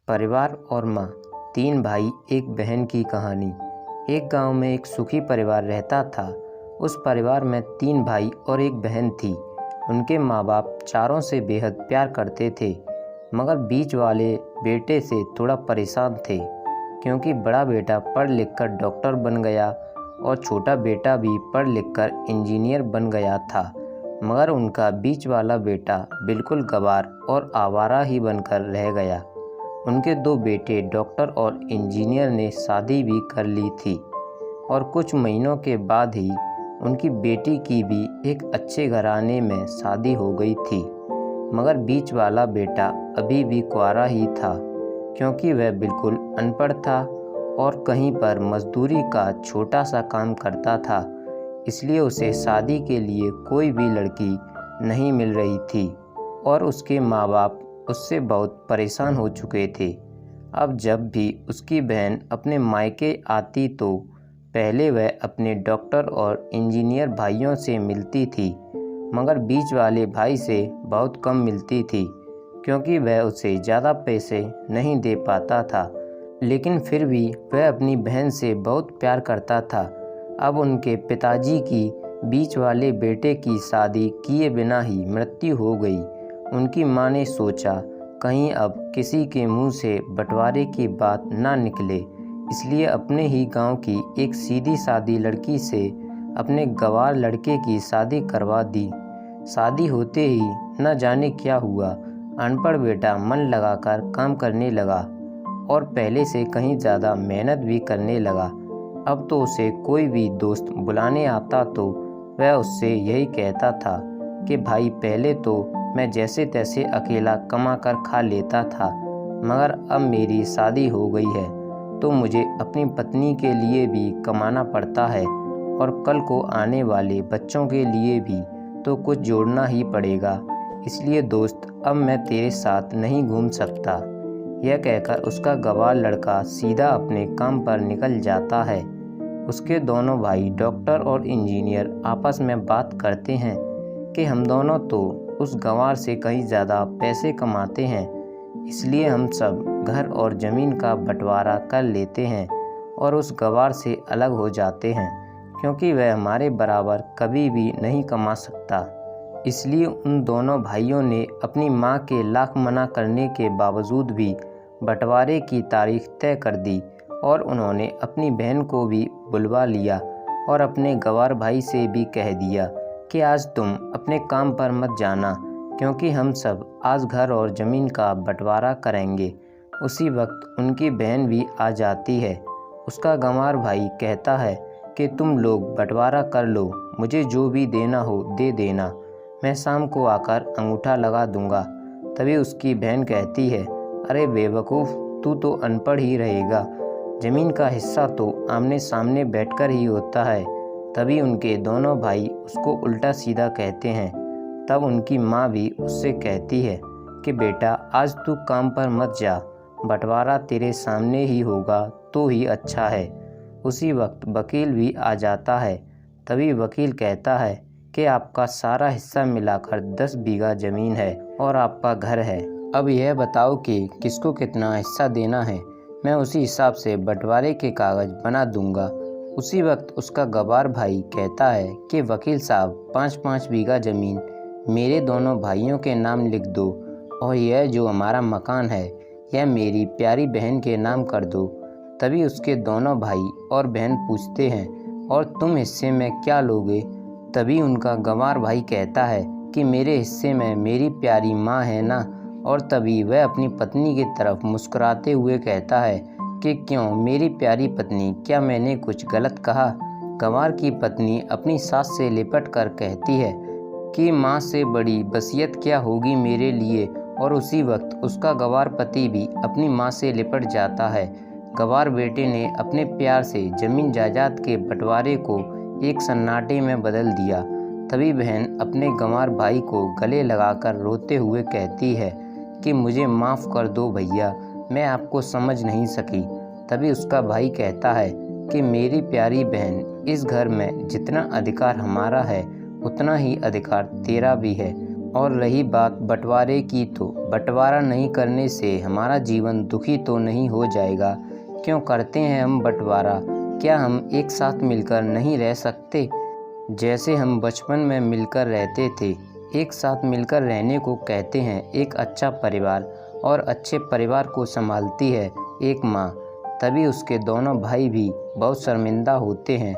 परिवार और माँ, तीन भाई एक बहन की कहानी। एक गांव में एक सुखी परिवार रहता था। उस परिवार में तीन भाई और एक बहन थी। उनके माँ बाप चारों से बेहद प्यार करते थे, मगर बीच वाले बेटे से थोड़ा परेशान थे, क्योंकि बड़ा बेटा पढ़ लिख कर डॉक्टर बन गया और छोटा बेटा भी पढ़ लिख कर इंजीनियर बन गया था। मगर उनका बीच वाला बेटा बिल्कुल गँवार और आवारा ही बनकर रह गया। उनके दो बेटे डॉक्टर और इंजीनियर ने शादी भी कर ली थी और कुछ महीनों के बाद ही उनकी बेटी की भी एक अच्छे घराने में शादी हो गई थी। मगर बीच वाला बेटा अभी भी कुंवारा ही था, क्योंकि वह बिल्कुल अनपढ़ था और कहीं पर मजदूरी का छोटा सा काम करता था। इसलिए उसे शादी के लिए कोई भी लड़की नहीं मिल रही थी और उसके माँ बाप उससे बहुत परेशान हो चुके थे। अब जब भी उसकी बहन अपने मायके आती तो पहले वह अपने डॉक्टर और इंजीनियर भाइयों से मिलती थी, मगर बीच वाले भाई से बहुत कम मिलती थी, क्योंकि वह उसे ज़्यादा पैसे नहीं दे पाता था। लेकिन फिर भी वह अपनी बहन से बहुत प्यार करता था। अब उनके पिताजी की बीच वाले बेटे की शादी किए बिना ही मृत्यु हो गई। उनकी माँ ने सोचा कहीं अब किसी के मुंह से बंटवारे की बात ना निकले, इसलिए अपने ही गांव की एक सीधी सादी लड़की से अपने गंवार लड़के की शादी करवा दी। शादी होते ही न जाने क्या हुआ, अनपढ़ बेटा मन लगाकर काम करने लगा और पहले से कहीं ज़्यादा मेहनत भी करने लगा। अब तो उसे कोई भी दोस्त बुलाने आता तो वह उससे यही कहता था कि भाई पहले तो मैं जैसे तैसे अकेला कमा कर खा लेता था, मगर अब मेरी शादी हो गई है तो मुझे अपनी पत्नी के लिए भी कमाना पड़ता है और कल को आने वाले बच्चों के लिए भी तो कुछ जोड़ना ही पड़ेगा। इसलिए दोस्त अब मैं तेरे साथ नहीं घूम सकता। यह कहकर उसका गंवार लड़का सीधा अपने काम पर निकल जाता है। उसके दोनों भाई डॉक्टर और इंजीनियर आपस में बात करते हैं कि हम दोनों तो उस गंवार से कहीं ज़्यादा पैसे कमाते हैं, इसलिए हम सब घर और ज़मीन का बंटवारा कर लेते हैं और उस गंवार से अलग हो जाते हैं, क्योंकि वह हमारे बराबर कभी भी नहीं कमा सकता। इसलिए उन दोनों भाइयों ने अपनी माँ के लाख मना करने के बावजूद भी बंटवारे की तारीख तय कर दी और उन्होंने अपनी बहन को भी बुलवा लिया और अपने गंवार भाई से भी कह दिया कि आज तुम अपने काम पर मत जाना, क्योंकि हम सब आज घर और ज़मीन का बंटवारा करेंगे। उसी वक्त उनकी बहन भी आ जाती है। उसका गंवार भाई कहता है कि तुम लोग बंटवारा कर लो, मुझे जो भी देना हो दे देना, मैं शाम को आकर अंगूठा लगा दूंगा। तभी उसकी बहन कहती है, अरे बेवकूफ़, तू तो अनपढ़ ही रहेगा, ज़मीन का हिस्सा तो आमने सामने बैठकर ही होता है। तभी उनके दोनों भाई उसको उल्टा सीधा कहते हैं। तब उनकी माँ भी उससे कहती है कि बेटा आज तू काम पर मत जा, बंटवारा तेरे सामने ही होगा तो ही अच्छा है। उसी वक्त वकील भी आ जाता है। तभी वकील कहता है कि आपका सारा हिस्सा मिलाकर 10 बीघा ज़मीन है और आपका घर है। अब यह बताओ कि किसको कितना हिस्सा देना है, मैं उसी हिसाब से बंटवारे के कागज़ बना दूंगा। उसी वक्त उसका गंवार भाई कहता है कि वकील साहब 5-5 बीघा ज़मीन मेरे दोनों भाइयों के नाम लिख दो और यह जो हमारा मकान है यह मेरी प्यारी बहन के नाम कर दो। तभी उसके दोनों भाई और बहन पूछते हैं, और तुम हिस्से में क्या लोगे? तभी उनका गंवार भाई कहता है कि मेरे हिस्से में मेरी प्यारी माँ है ना। और तभी वह अपनी पत्नी की तरफ मुस्कुराते हुए कहता है कि क्यों मेरी प्यारी पत्नी, क्या मैंने कुछ गलत कहा? गंवार की पत्नी अपनी सास से लिपट कर कहती है कि माँ से बड़ी वसीयत क्या होगी मेरे लिए। और उसी वक्त उसका गंवार पति भी अपनी माँ से लिपट जाता है। गंवार बेटे ने अपने प्यार से ज़मीन जायदाद के बंटवारे को एक सन्नाटे में बदल दिया। तभी बहन अपने गंवार भाई को गले लगाकर रोते हुए कहती है कि मुझे माफ़ कर दो भैया, मैं आपको समझ नहीं सकी। तभी उसका भाई कहता है कि मेरी प्यारी बहन, इस घर में जितना अधिकार हमारा है उतना ही अधिकार तेरा भी है और रही बात बंटवारे की, तो बंटवारा नहीं करने से हमारा जीवन दुखी तो नहीं हो जाएगा। क्यों करते हैं हम बंटवारा? क्या हम एक साथ मिलकर नहीं रह सकते? जैसे हम बचपन में मिलकर रहते थे। एक साथ मिलकर रहने को कहते हैं एक अच्छा परिवार, और अच्छे परिवार को संभालती है एक माँ। तभी उसके दोनों भाई भी बहुत शर्मिंदा होते हैं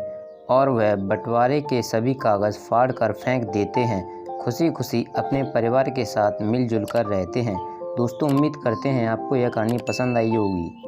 और वह बंटवारे के सभी कागज़ फाड़ कर फेंक देते हैं। खुशी खुशी अपने परिवार के साथ मिलजुल कर रहते हैं। दोस्तों, उम्मीद करते हैं आपको यह कहानी पसंद आई होगी।